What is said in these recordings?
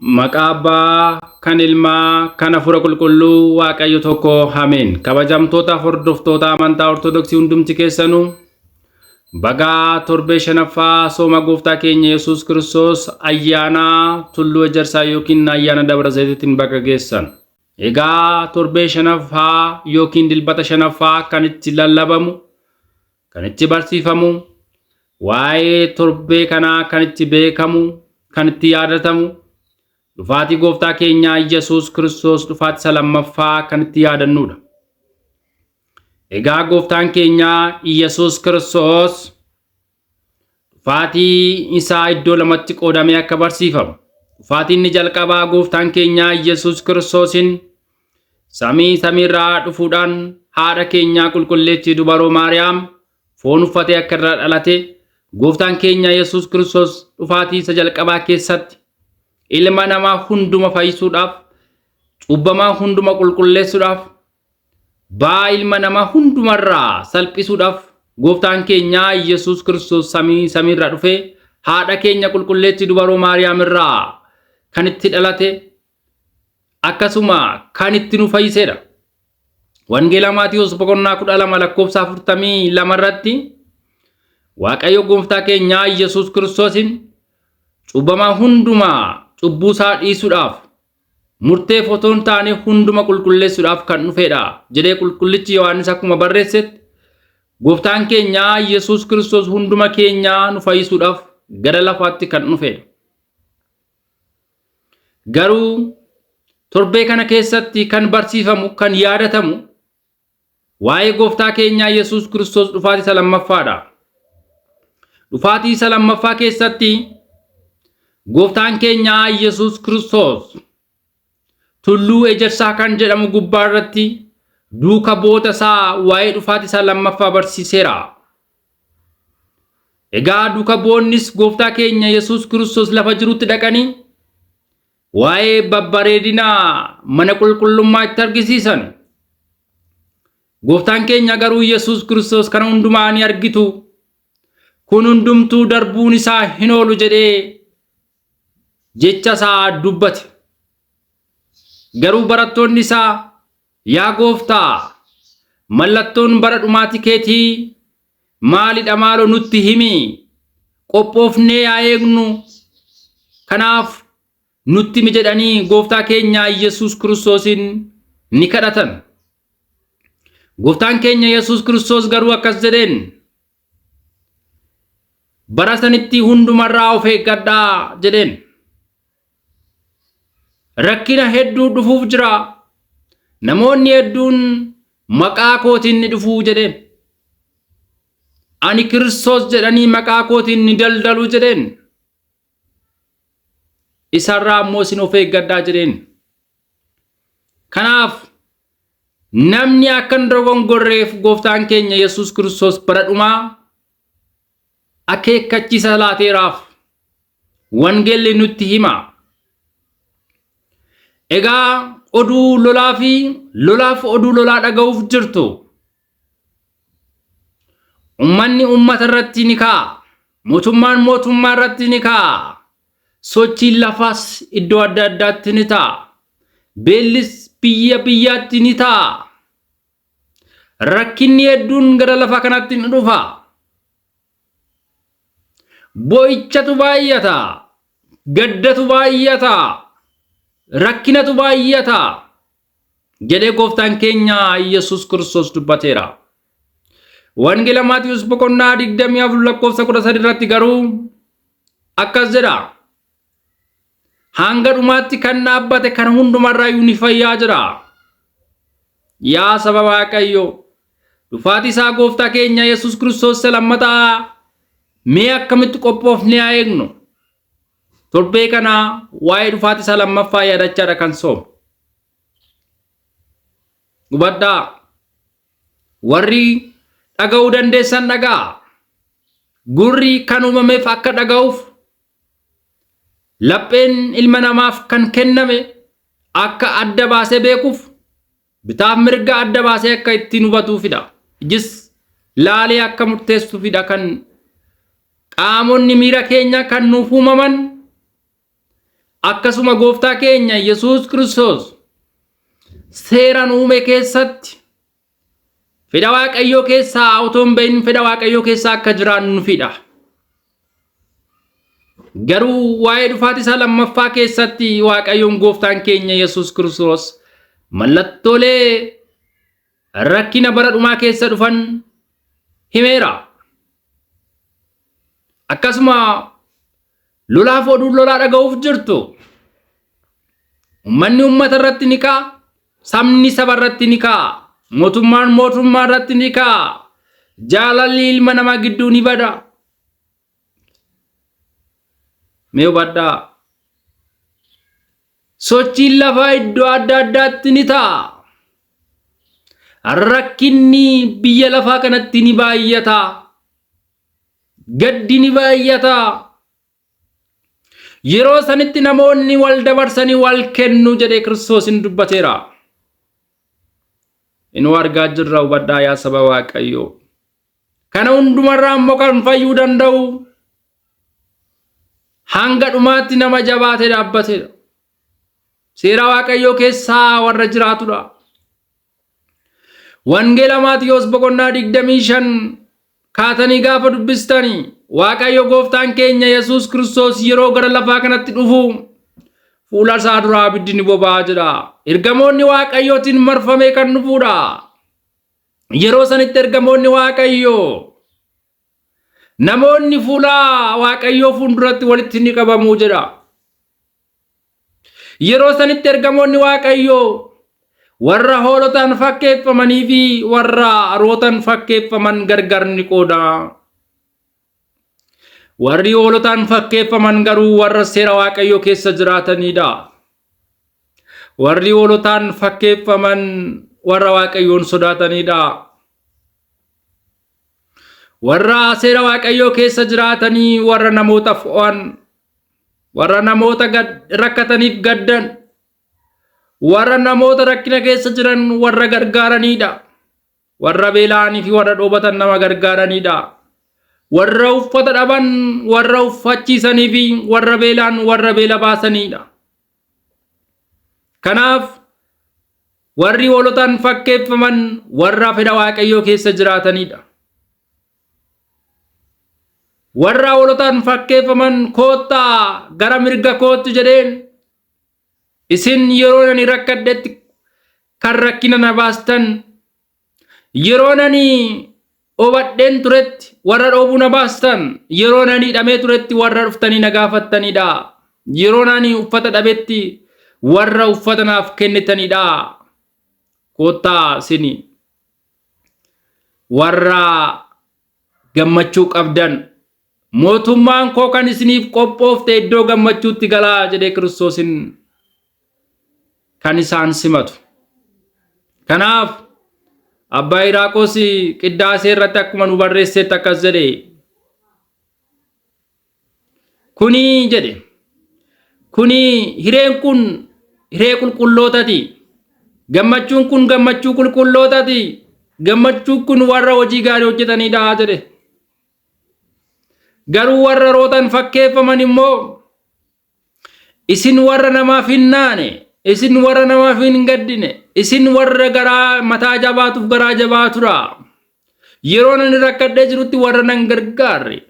Maqaa Abbaa, kan Ilmaa, kan Hafuura Qulqulluu Waaqayyo tokko Ameen. Kabajamtoota hordoftoota amantaa Ortodoksii hundumti keessanuu bagaa torbee shanaffaa sooma gooftaa keenya Yesuus Kiristoos ayyaana tulluu ejersaa yookiin ayyaana Dabra Zayitiitiin baga geessan. Egaa torbee shanaffaa yookiin dilbata shanaffaa kan itti lallabamu, kan itti barsiifamu, waa'ee torbee kanaa kan itti beekamu, kan itti yaadatamu, dhufaatii gooftaa keenya Yesuus Kiristoos dhufaatii isa lammaffaa kan itti yaadannudha. Egaa gooftaan keenya Yesuus Kiristoos dhufaatii isaa iddoo lamatti qoodamee akka barsiifamu. Dhufaatiin inni jalqabaa gooftaan keenya Yesuus Kiristoosin samiirraa dhufuudhaan haadha keenya qulqulleettii dubaroo Maariyaam foon uffatee akka irraa dhalate gooftaan keenya Yesuus Kiristoos dhufaatii isa jalqabaa keessatti ilma namaa hunduma fayyisuudhaaf, cubbamaa hunduma qulqulleessuudhaaf, baa ilma namaa hundumarraa salphisuudhaaf gooftaan keenya Yesuus Kiristoos samiirraa dhufee haadha keenya qulqulleettii dubaroo Maariyaam irraa kan itti dhalate akkasuma kan itti nu fayyisedha. Wangeela Maatiyoos boqonnaa 12 lakkoofsa 42 irratti Waaqayyo gooftaa keenya Yesuus Kiristoosin cubbamaa hundumaa cubbuu isaa dhiisuudhaaf murtee fotoon taane hunduma qulqulleessuudhaaf kan dhufedha jedhee qulqullichi Yohaannis akkuma barreessetti gooftaan keenya Yesuus Kiristoos hunduma keenya nu fayyisuudhaaf gara lafaatti kan dhufedha. Garuu torbee kana keessatti kan barsiifamu, kan yaadatamu waa'ee gooftaa keenya Yesuus Kiristoos dhufaatii isa lammaffaadha. Dhufaatii isa lammaffaa keessatti gooftaan keenya Yesuus Kiristoos tulluu ejersaa kan jedhamu gubbaa irratti duuka boota isaa waa'ee dhufaatii isaa lammaffaa barsiiseera. Egaa duuka boonnis gooftaa keenya Yesuus Kiristoos lafa jirutti dhaqanii waa'ee babbareedinaa mana qulqullummaa itti argisiisan. Gooftaan keenya garuu Yesuus Kiristoos kana hundumaa ni argitu, kun hundumtuu darbuun isaa hin oolu jedhee jecha isaa dubbate. Garuu barattoonni isaa, yaa gooftaa, mallattoon bara dhumaati keetii maalidha maaloo nutti himi, qophoofnee yaa eegnu, kanaaf nutti himi jedhanii gooftaa keenya Yesuus Kiristoosin ni kadhatan. Gooftaan keenya Yesuus Kiristoos garuu akkas jedheen, bara sanitti hundumarraa of eeggadhaa jedheen. Rakkina hedduu dhufuuf jira, namoonni hedduun maqaa kootiin ni dhufuu jedheen. Ani Kiristoos jedhanii maqaa kootiin ni daldalu jedheen. Isarraa immoo isin of eeggadhaa jedheen. Kanaaf namni akka hin dogongorreef gooftaan keenya Yesuus Kiristoos bara dhumaa akeekkachiisa laateeraaf wangeelli nutti hima. Egaa oduu lolaaf oduu lolaa dhaga'uuf jirtu. Ummanni ummata irratti ni ka'a, mootummaan mootummaa irratti ni ka'a, sochiin lafaas iddoo adda addaatti ni ta'a, beellis biyya biyyaatti ni ta'a, rakkinni hedduun gara lafa kanatti ni dhufa, boo'ichatu baay'ata, gaddatu baay'ata, rakkinatu baay'ata jedhee gooftaan keenya Yesuus Kiristoos dubbateera. Wangeela Maatiyoos boqonnaa 24 lakkoofsa 13 irratti garuu akkas jedha, hanga dhumaatti kan dhaabbate kan hundumarraa ni fayyaa jira. Yaa saba Waaqayyo, dhufaatii isaa gooftaa keenya Yesuus Kiristoos lammataa mee akkamitti qophoofnee haa eegnu? Torbee kana waa'ee dhufaatii isaa lammaffaa yaadachaadha kan soomu. Hubadhaa, warri dhaga'uu dandeessan dhaga'a. Gurri kan uumameef akka dhaga'uuf, lapheen ilma namaaf kan kenname akka adda baasee beekuuf, bitaaf mirga adda baasee akka ittiin hubatuufidha. Ijis laalee akka murteessuufidha kan qaamonni miira keenya kan nuuf uumaman akkasuma gooftaa keenya Yesuus Kiristoos seeraan uume keessatti fedha Waaqayyoo keessaa otoo hin bahin fedha Waaqayyoo keessaa akka jiraannu fida. Garuu waa'ee dhufaatii isaa lammaffaa keessatti Waaqayyoon gooftaan keenya Yesuus Kiristoos mallattoolee rakkina bara dhumaa keessa dhufan himeera. Akkasuma lolaaf oduu lolaa dhaga'uuf jirtu. Uummanni uummata irratti ni ka'a. Sabni saba irratti ni ka'a. Mootummaan mootummaa irratti ni ka'a. Jaalalli ilma namaa gidduu ni bada. Mee hubadhaa. Sochiin lafaa iddoo adda addaatti ni ta'a. Rakkinni biyya lafaa kanatti ni baay'ata. Gaddi ni baay'ata. Yeroo sanitti namoonni wal dabarsanii wal kennu jedhee Kiristoosin dubbateera. Inu argaa jirra hubadhaa yaa saba Waaqayyoo. Kana hundumarraa immoo kan fayyuu danda'u hanga dhumaatti nama jabaatee dhaabbateedha. Seera Waaqayyoo keessaa warra jiraatudha. Wangeela Maatiyos boqonnaa 25 kaatanii gaafa dubbistanii Waaqayyo gooftaan keenya Yesuus Kiristoos yeroo gara lafaa kanatti dhufu fuula isaa duraa abiddi ni boba'aa jedha. Ergamoonni Waaqayyootiin marfamee kan dhufuudha. Yeroo sanitti ergamoonni Waaqayyoo namoonni fuula Waaqayyoo fuulduratti walitti ni qabamu jedha. Yeroo sanitti ergamoonni Waaqayyoo warra hoolotaan fakkeeffamanii fi warra arootaan fakkeeffaman gargar ni qooda. Warri hoolotaan fakkeeffaman garuu warra seera Waaqayyoo keessa jiraatanidha. Warri hoolotaan fakkeeffaman warra Waaqayyoon sodaatanidha. Warra seera Waaqayyoo keessa jiraatanii warra namoota fo'an, warra namoota rakkataniif gaddan, warra namoota rakkina keessa jiran warra gargaaranidha. Warra beela'anii fi warra dhoobatan nama gargaaranidha. Warra uffata dhaban warra uffachiisanii fi warra beelaan warra beela baasanidha. Kanaaf warri hoolotaan fakkeeffaman warra fedha Waaqayyoo keessa jiraatanidha. Warra hoolotaan fakkeeffaman koottaa gara mirga kootti jedheen isin yeroo ani rakkadhetti kan rakkina na baastan, yeroo ani obadheen turetti warra dhoobuu na baastan, yeroo ani hidhamee turetti warra dhuftanii na gaafattanidha. Yeroo ani uffata dhabetti warra uffata naaf kennitanidha. Koottaa isini warra gammachuu qabdan, mootummaan koo kan isiniif qophoofte iddoo gammachuutti galaa jedhee Kiristoosin kan isaan simatu. Kanaaf Abbaa Iraaqoos qiddaasee irratti akkuma nu barreessetti akkas jedhe. Kuni jedhe. Kuni hireen kun hiree qulqullootati. Gammachuun kun gammachuu qulqullootati. Gammachuun kun warra hojii gaarii hojjetanidha jedhe. Garuu warra rootan fakkeeffaman immoo isin warra namaaf hin naane, isin warra namaaf hin gaddine, isin warra garaa mataa jabaatuuf garaa jabaatudha. Yeroo ani rakkadhee jirutti warra nan gargaarre,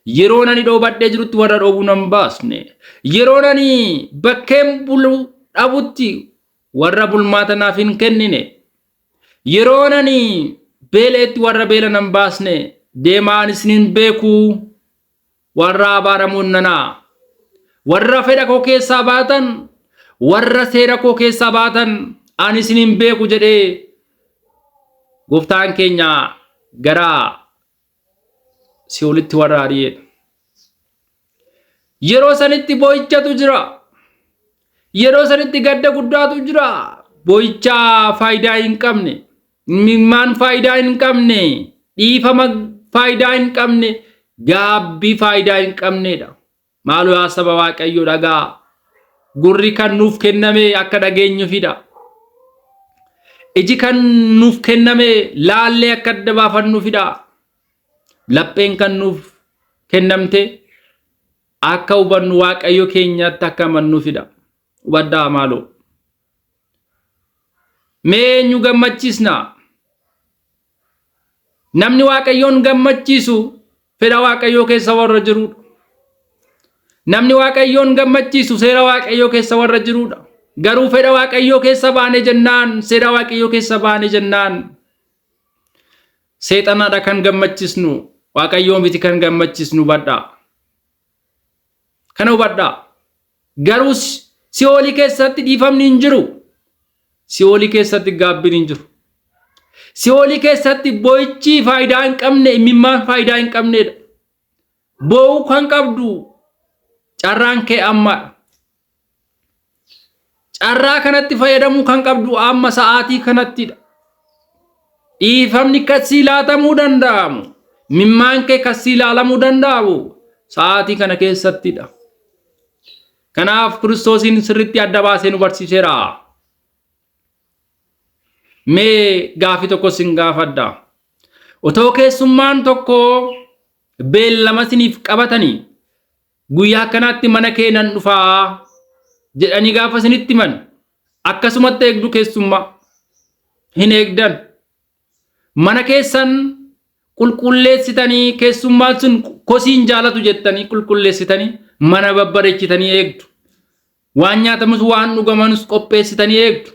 yeroo ani dhoobadhee jirutti warra dhoobuu nan baasne, yeroo ani bakkeen bulu dhabutti warra bulmaata naaf hin kennine, yeroo ani beeleetti warra beela nan baasne, deemaan isinin beekuu warra abaaramuun nanaa, warra fedha koo keessaa baatan, warra seera koo keessaa baatan ani isinin beeku jedhee gooftaan keenya gara Si'oolitti warra ari'eedha. Yeroo sanitti boo'ichatu jira. Yeroo sanitti gadda guddaatu jira. Boo'ichaa faayidaa hin qabne, imimmaan faayidaa hin qabne, dhiifama faayidaa hin qabne, gaabbii faayidaa hin qabnedha. Maaloo yaa saba Waaqayyoo dhagaa. Gurri kan nuuf kenname akka dhageenyuufidha. Iji kan nuuf kenname laallee akka adda baafannuufidha. Lapheen kan nuuf kennamte akka hubannu Waaqayyo keenyatti akka amannuufidha. Hubadhaa maaloo. Mee eenyu gammachiisna? Namni Waaqayyoon gammachiisu fedha Waaqayyoo keessa warra jirudha. Namni Waaqayyoon gammachiisu seera Waaqayyoo keessa warra jirudha. Garuu fedha Waaqayyoo keessa baane jennaan, seera Waaqayyoo keessa baane jennaan seexanaadha kan gammachiisnu, Waaqayyoon miti kan gammachiisnu. Hubadhaa. Kana hubadhaa. Garuu Si'oolii keessatti dhiifamni hin jiru. Si'oolii keessatti gaabbiin hin jiru. Si'oolii keessatti boo'ichi faayidaa hin qabne, imimmaan faayidaa hin qabnedha. Boo'uu kan qabdu carraan kee ammaadha. Carraa kanatti fayyadamuu kan qabdu amma sa'aatii kanattidha. Dhiifamni kasii laatamuu danda'amu, imimmaan kee kasii laalamuu danda'amu sa'aatii kana keessattidha. Kanaaf Kiristoosin sirriitti adda baasee nu barsiiseera. Mee gaafii tokko sin gaafadha. Otoo keessummaan tokko beellama siniif qabatanii guyyaa kanaatti mana kee nan dhufaa jedhanii gaafa sinitti himan akkasumatti eegdu keessummaa hin eegdan. Mana keessan qulqulleessitanii keessummaan sun kosiin jaalatu jettanii qulqulleessitanii mana babbareechitanii eegdu. Waan nyaatamus waan dhugamanus qopheessitanii eegdu.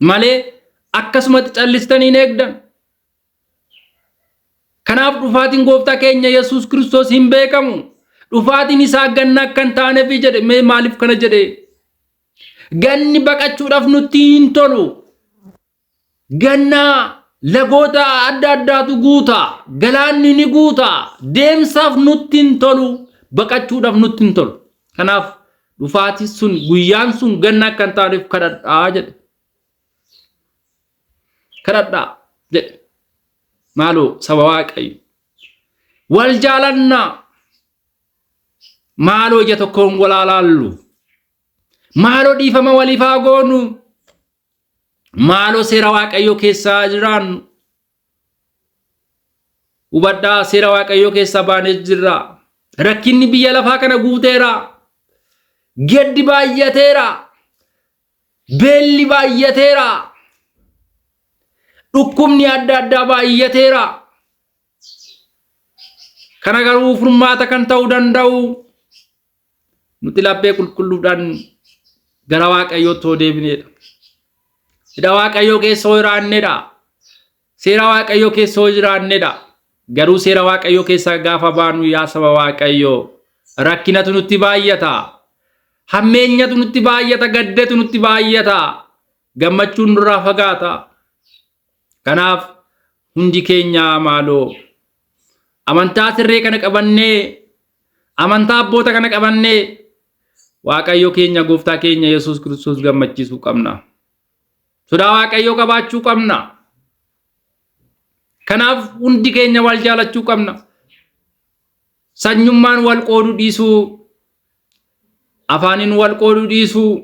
Malee akkasumatti callistanii hin eegdan. Kanaaf dhufaatiin gooftaa keenya Yesuus Kiristoos hin beekamu. Dhufaatiin isaa ganna akka hin taaneef jedhe. Mee maaliif kana jedhe? Ganni baqachuudhaaf nutti hin tolu. Ganna lagoota adda addaatu guuta. Galaanni ni guuta. Deemsaaf nutti hin tolu. Baqachuudhaaf nutti hin tolu. Kanaaf dhufaatiin sun guyyaan sun ganna akka hin taaneef kadhadhaa jedhe. Kadhadhaa jedhe. Maaloo saba Waaqayyo. Wal jaalannaa. Maaloo ija tokkoon wal ilaallu. Maaloo dhiifama waliif haa goonu. Maaloo seera Waaqayyoo keessa jiraannu. Hubadhaa seera Waaqayyoo keessa baanee jirra. Rakkinni biyya lafaa kana guuteera. Geddi baay'ateera. Beelli baay'ateera. Dhukkubni adda addaa baay'ateera. Kana garuu furmaata kan ta'uu danda'u nuti laphee qulqulluudhaan gara Waaqayyootti deebinedha. Hidha Waaqayyoo keessa jiraannedha. Seera Waaqayyoo keessa jiraannedha. Garuu seera Waaqayyoo keessa gaafa baanu yaa saba Waaqayyoo rakkinatu nutti baay'ata. Hammeenyatu nutti baay'ata. Gaddetu nutti baay'ata. Gammachuun nurraa fagaata. Kanaaf hundi keenya maaloo amantaa sirree kana qabannee, amantaa abboota kana qabannee Waaqayyo keenya gooftaa keenya Yesuus Kiristoos gammachiisuu qabna. Sodaa Waaqayyoo qabaachuu qabna. Kanaaf hundi keenya wal jaalachuu qabna. Sanyummaan wal qooduu dhiisuu, afaaniin wal qooduu dhiisuu,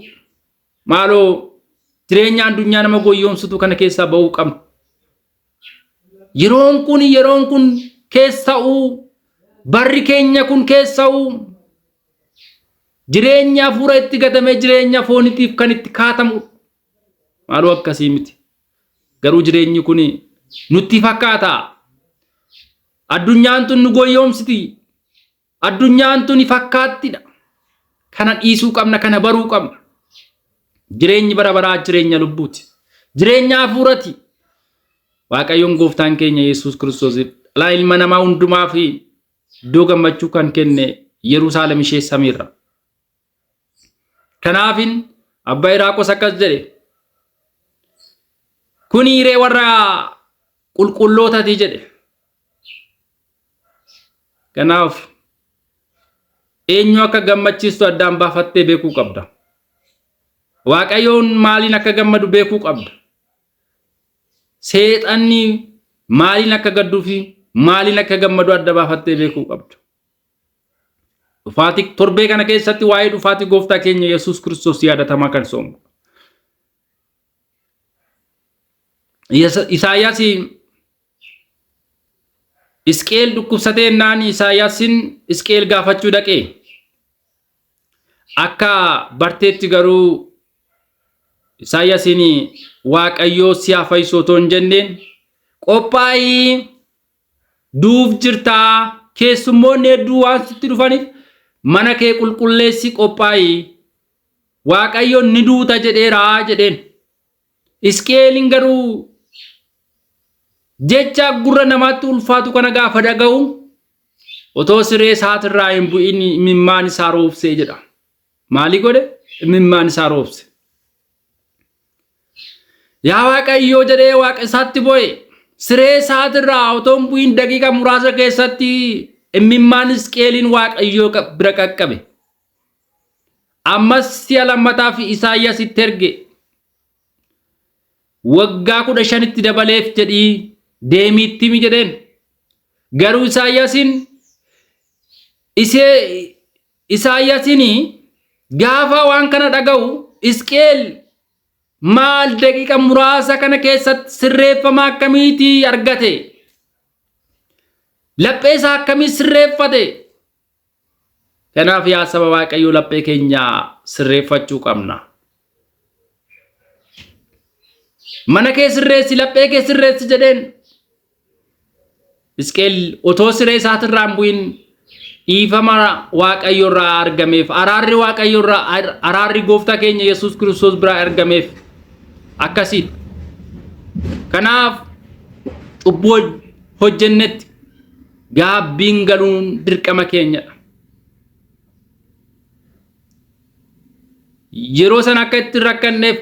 maaloo jireenya addunyaa nama goyyoomsutu kana keessaa ba'uu qabna. Yeroon kun keessa'uu, barri keenya kun keessa'uu, jireenya hafuura itti gatamee jireenya foonitiif kan itti kaatamu. Maaloo akkasii miti. Garuu jireenyi kun nutti fakkaata. Addunyaan tun nu goyyoomsiti. Addunyaan tun fakkaattidha. Kana dhiisuu qabna, kana baruu qabna. Jireenyi bara baraa jireenya lubbuuti. Jireenya hafuurati. Waaqayyoon gooftaan keenya Yesuus Kiristoos dhala ilma namaa hundumaa fi iddoo gammachuu kan kenne Yerusaalem ishee samiirra. Kanaafin abbaa Iraaqos akkas jedhe. Kuni hiree warra qulqullootati jedhe. Kanaaf eenyu akka gammachiistu addaan baafattee beekuu qabda. Waaqayyoon maaliin akka gammadu beekuu qabda. Seexanni maaliin akka gadduu fi maaliin akka gammadu adda baafattee beekuu qabda. Dhufaatii torbee kana keessatti waa'ee dhufaatii gooftaa keenya Yesuus Kiristoos yaadatamaa kan soomu. Isqeel dhukkubsatee naan Isaayaasin Isqeel gaafachuu dhaqee akka barteetti garuu Isaayaasin Waaqayyoo si haa fayyisu otoo hin jenneen qophaa'ii duuf jirtaa keessummoonni hedduu waan sitti dhufaniif mana kee qulqulleessi qophaa'ii Waaqayyoon ni duuta jedheeraa jedheen. Isqeelin garuu jecha gurra namaatti ulfaatu kana gaafa dhaga'u otoo siree isaatirraa hin bu'in imimmaan isaa roobsee jedha. Maali godhe? Imimmaan isaa roobse. Yaa Waaqayyoo jedhee Waaqa isaatti bo'e siree isaatirraa otoo hin bu'in daqiiqa muraasa keessatti imimmaan Isqeelin Waaqayyoo bira qaqqabe. Ammas si'a lammataa fi Isaayyaas itti erge waggaa 15 dabaleef jedhii deemiitti mi jedheen. Garuu Isaayyaasin gaafa waan kana dhaga'u Isqeel maal daqiiqa muraasa kana keessatti sirreeffama akkamiitii argate? Laphee isaa akkamii sirreeffate? Kanaaf yaa saba Waaqayyoo laphee keenya sirreeffachuu qabna. Mana kee sirreessi, laphee kee sirreessi jedheen. Isqeel otoo siree isaatirraa hin bu'in dhiifama Waaqayyoo irraa argameef, araarri Waaqayyoo irraa, araarri Gooftaa keenya Yesuus Kiristoos biraa argameef akkasiidha. Kanaaf cubbuu hojjennetti gaabbiin galuun dirqama keenyadha. Yeroo san akka itti rakkanneef,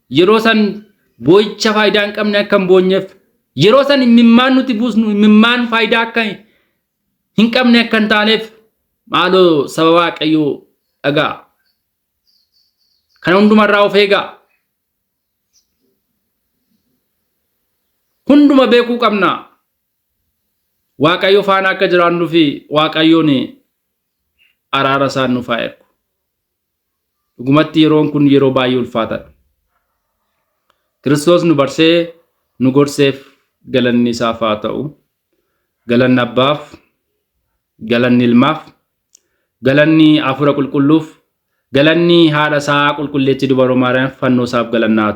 yeroo san boo'icha faayidaa hin qabne akka hin boonyeef, yeroo san imimmaan nuti buusnu imimmaan faayidaa akka hin qabne akka hin taaneef maaloo saba Waaqayyoo dhagaa. Kana hundumarraa of eegaa. Hunduma beekuu qabna. Waaqayyo faana akka jiraannuu fi Waaqayyoon araara isaan nuuf haa ergu. Dhugumatti yeroon kun yeroo baay'ee ulfaataadha. Kiristoos nu barsee nu gorseef galanni isaaf haa ta'u. Galanni Abbaaf, galanni Ilmaaf, galanni Hafuura Qulqulluuf, galanni haadha isaa qulqulleettii dubaroo Maariyaam fannoo isaaf galannaa.